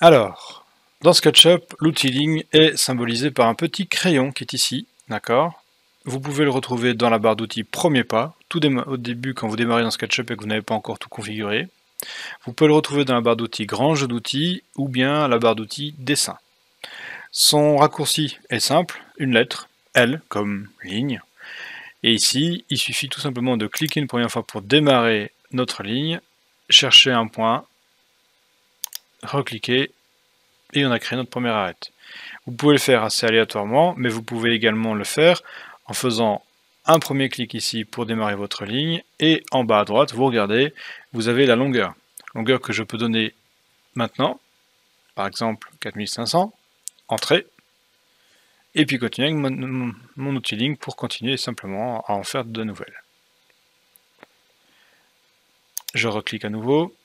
Alors, dans SketchUp, l'outil ligne est symbolisé par un petit crayon qui est ici, d'accord? Vous pouvez le retrouver dans la barre d'outils premier pas, au début quand vous démarrez dans SketchUp et que vous n'avez pas encore tout configuré. Vous pouvez le retrouver dans la barre d'outils grand jeu d'outils ou bien la barre d'outils dessin. Son raccourci est simple, une lettre, L comme ligne. Et ici, il suffit tout simplement de cliquer une première fois pour démarrer notre ligne, chercher un point, recliquer, et on a créé notre première arête. Vous pouvez le faire assez aléatoirement, mais vous pouvez également le faire en faisant un premier clic ici pour démarrer votre ligne, et en bas à droite, vous regardez, vous avez la longueur. Longueur que je peux donner maintenant, par exemple 4500, entrée, et puis continuer avec mon outil ligne pour continuer simplement à en faire de nouvelles. Je reclique à nouveau,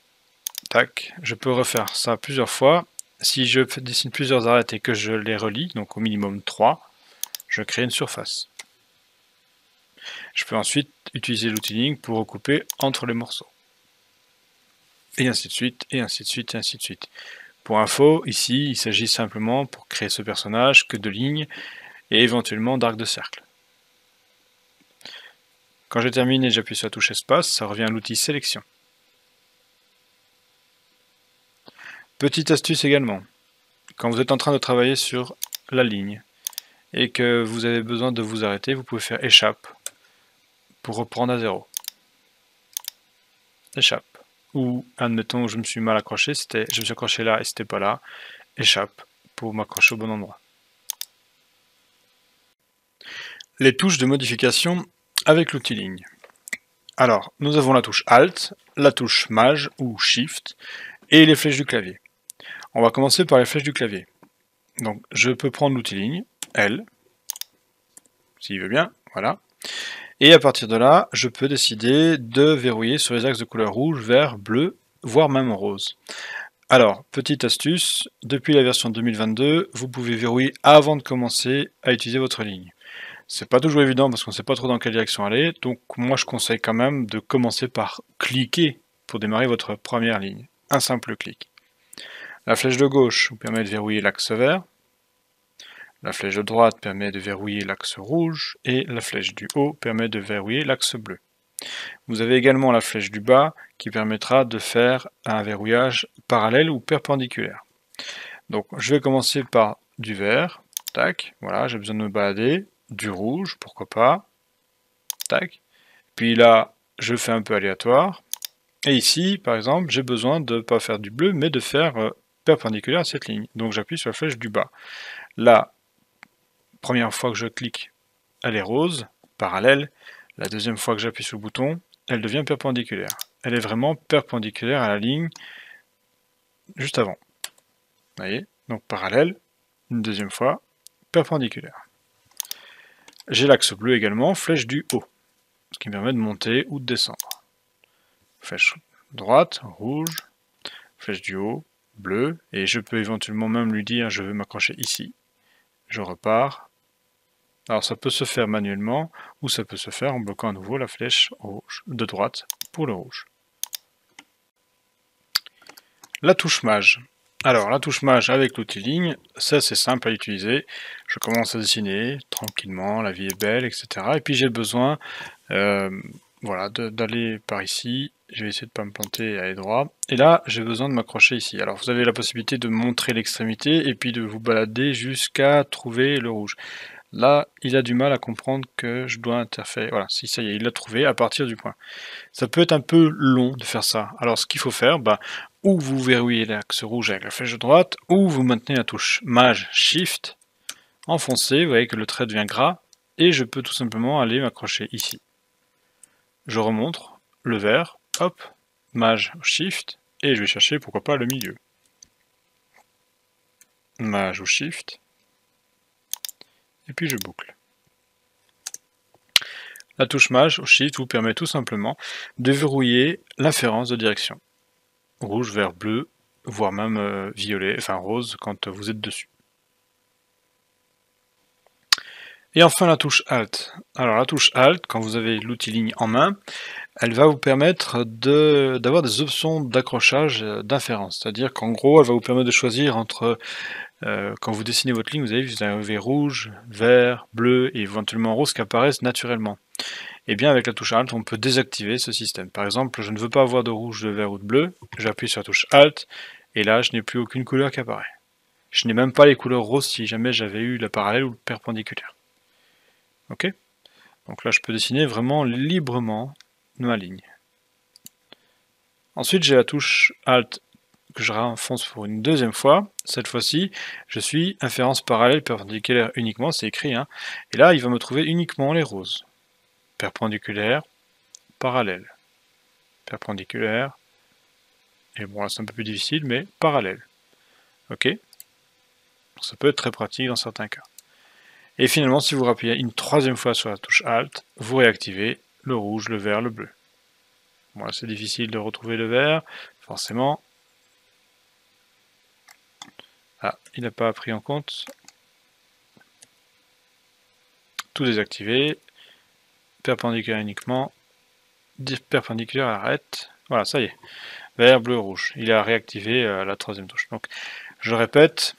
tac, je peux refaire ça plusieurs fois. Si je dessine plusieurs arêtes et que je les relie, donc au minimum 3, je crée une surface. Je peux ensuite utiliser l'outil ligne pour recouper entre les morceaux. Et ainsi de suite, et ainsi de suite, et ainsi de suite. Pour info, ici, il s'agit simplement pour créer ce personnage que de lignes et éventuellement d'arcs de cercle. Quand j'ai terminé, j'appuie sur la touche espace, ça revient à l'outil sélection. Petite astuce également, quand vous êtes en train de travailler sur la ligne et que vous avez besoin de vous arrêter, vous pouvez faire échappe pour reprendre à zéro. Échappe. Ou, admettons, je me suis mal accroché, je me suis accroché là et c'était pas là. Échappe pour m'accrocher au bon endroit. Les touches de modification avec l'outil ligne. Alors, nous avons la touche Alt, la touche Maj ou Shift et les flèches du clavier. On va commencer par les flèches du clavier. Donc, je peux prendre l'outil ligne, L, s'il veut bien, voilà. Et à partir de là, je peux décider de verrouiller sur les axes de couleur rouge, vert, bleu, voire même rose. Alors, petite astuce, depuis la version 2022, vous pouvez verrouiller avant de commencer à utiliser votre ligne. C'est pas toujours évident parce qu'on ne sait pas trop dans quelle direction aller, donc moi je conseille quand même de commencer par cliquer pour démarrer votre première ligne. Un simple clic. La flèche de gauche vous permet de verrouiller l'axe vert, la flèche de droite permet de verrouiller l'axe rouge, et la flèche du haut permet de verrouiller l'axe bleu. Vous avez également la flèche du bas qui permettra de faire un verrouillage parallèle ou perpendiculaire. Donc je vais commencer par du vert, tac, voilà, j'ai besoin de me balader, du rouge, pourquoi pas, tac, puis là je fais un peu aléatoire, et ici par exemple j'ai besoin de ne pas faire du bleu mais de faire perpendiculaire à cette ligne, donc j'appuie sur la flèche du bas. La première fois que je clique, elle est rose, parallèle, la deuxième fois que j'appuie sur le bouton, elle devient perpendiculaire. Elle est vraiment perpendiculaire à la ligne juste avant. Vous voyez? Donc parallèle, une deuxième fois, perpendiculaire. J'ai l'axe bleu également, flèche du haut, ce qui me permet de monter ou de descendre. Flèche droite, rouge, flèche du haut, bleu, et je peux éventuellement même lui dire je veux m'accrocher ici. Je repars. Alors ça peut se faire manuellement, ou ça peut se faire en bloquant à nouveau la flèche rouge de droite pour le rouge. La touche Maj. Alors la touche Maj avec l'outil ligne, c'est assez simple à utiliser. Je commence à dessiner tranquillement, la vie est belle, etc. Et puis j'ai besoin voilà, d'aller par ici. Je vais essayer de ne pas me planter et aller droit. Et là, j'ai besoin de m'accrocher ici. Alors vous avez la possibilité de montrer l'extrémité et puis de vous balader jusqu'à trouver le rouge. Là, il a du mal à comprendre que je dois interférer. Voilà, si ça y est, il l'a trouvé à partir du point. Ça peut être un peu long de faire ça. Alors ce qu'il faut faire, ou vous verrouillez l'axe rouge avec la flèche de droite, ou vous maintenez la touche Maj Shift, enfoncé, vous voyez que le trait devient gras, et je peux tout simplement aller m'accrocher ici. Je remonte le vert, hop, Maj Shift, et je vais chercher pourquoi pas le milieu. Maj ou Shift, et puis je boucle. La touche Maj ou Shift vous permet tout simplement de verrouiller l'inférence de direction. Rouge, vert, bleu, voire même violet, enfin rose quand vous êtes dessus. Et enfin la touche Alt. Alors la touche Alt, quand vous avez l'outil ligne en main, elle va vous permettre d'avoir des options d'accrochage, d'inférence. C'est-à-dire qu'en gros, elle va vous permettre de choisir entre, quand vous dessinez votre ligne, vous avez rouge, vert, bleu et éventuellement rose qui apparaissent naturellement. Et bien avec la touche Alt, on peut désactiver ce système. Par exemple, je ne veux pas avoir de rouge, de vert ou de bleu, j'appuie sur la touche Alt, et là je n'ai plus aucune couleur qui apparaît. Je n'ai même pas les couleurs roses si jamais j'avais eu la parallèle ou le perpendiculaire. Ok? Donc là je peux dessiner vraiment librement ma ligne. Ensuite j'ai la touche Alt que je renfonce pour une deuxième fois. Cette fois-ci, je suis inférence parallèle perpendiculaire uniquement, c'est écrit, hein. Et là il va me trouver uniquement les roses. Perpendiculaire, parallèle. Perpendiculaire, et bon là c'est un peu plus difficile, mais parallèle. Ok? Ça peut être très pratique dans certains cas. Et finalement, si vous rappuyez une troisième fois sur la touche Alt, vous réactivez le rouge, le vert, le bleu. Bon là c'est difficile de retrouver le vert, forcément. Ah, il n'a pas pris en compte. Tout désactiver. Perpendiculaire uniquement. Perpendiculaire arrête. Voilà, ça y est. Vert, bleu, rouge. Il a réactivé la troisième touche. Donc, je répète.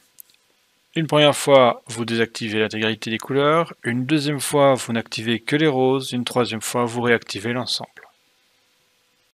Une première fois, vous désactivez l'intégralité des couleurs. Une deuxième fois, vous n'activez que les roses. Une troisième fois, vous réactivez l'ensemble.